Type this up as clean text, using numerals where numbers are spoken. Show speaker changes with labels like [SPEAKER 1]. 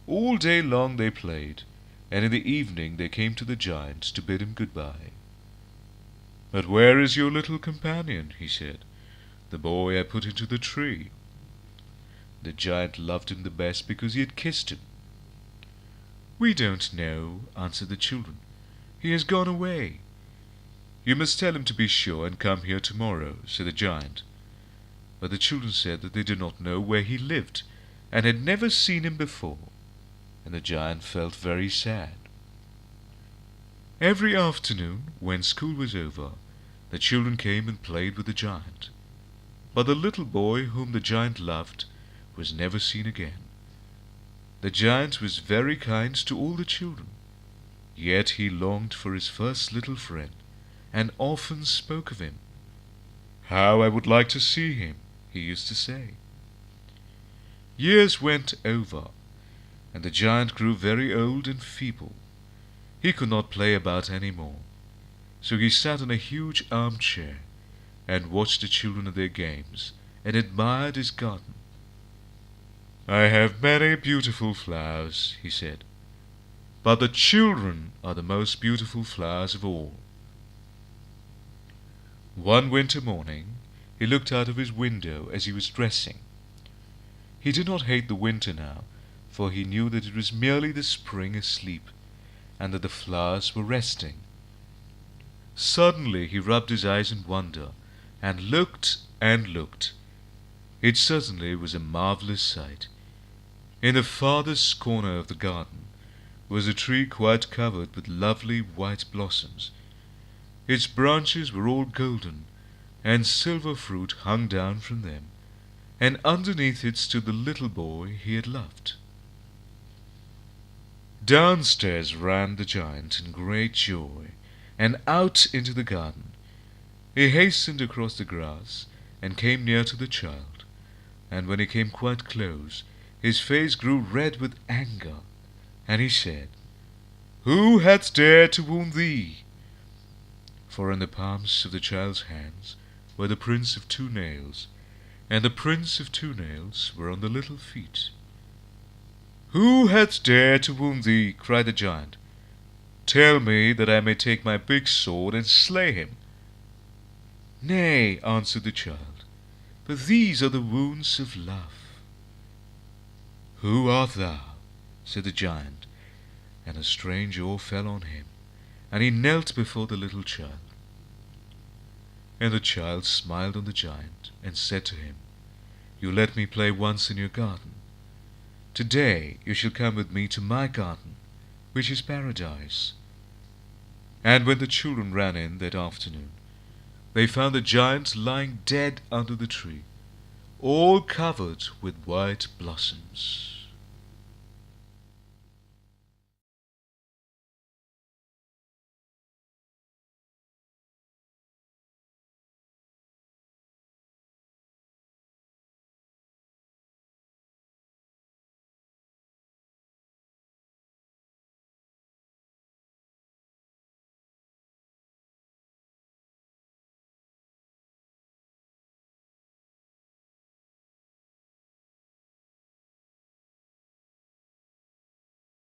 [SPEAKER 1] All day long they played, and in the evening they came to the giant to bid him goodbye. "But where is your little companion?" he said. "The boy I put into the tree." The giant loved him the best because he had kissed him. "We don't know," answered the children. "He has gone away." "You must tell him to be sure and come here tomorrow," said the giant. But the children said that they did not know where he lived, and had never seen him before, and the giant felt very sad. Every afternoon, when school was over, the children came and played with the giant. But the little boy whom the giant loved was never seen again. The giant was very kind to all the children, yet he longed for his first little friend, and often spoke of him. "How I would like to see him," he used to say. Years went over, and the giant grew very old and feeble. He could not play about any more, so he sat in a huge armchair and watched the children at their games and admired his garden. "I have many beautiful flowers," he said, "but the children are the most beautiful flowers of all." One winter morning he looked out of his window as he was dressing. He did not hate the winter now, for he knew that it was merely the spring asleep, and that the flowers were resting. Suddenly he rubbed his eyes in wonder, and looked and looked. It certainly was a marvelous sight. In the farthest corner of the garden was a tree quite covered with lovely white blossoms. Its branches were all golden, and silver fruit hung down from them, and underneath it stood the little boy he had loved. Downstairs ran the giant in great joy, and out into the garden. He hastened across the grass, and came near to the child, and when he came quite close, his face grew red with anger, and he said, "Who hath dared to wound thee?" For in the palms of the child's hands were the prints of 2 nails, and the prints of 2 nails were on the little feet. "Who hath dared to wound thee?" cried the giant. "Tell me, that I may take my big sword and slay him." "Nay," answered the child, "but these are the wounds of love." "Who art thou?" said the giant, and a strange awe fell on him, and he knelt before the little child. And the child smiled on the giant, and said to him, "You let me play once in your garden. Today you shall come with me to my garden, which is paradise." And when the children ran in that afternoon, they found the giant lying dead under the tree, all covered with white blossoms.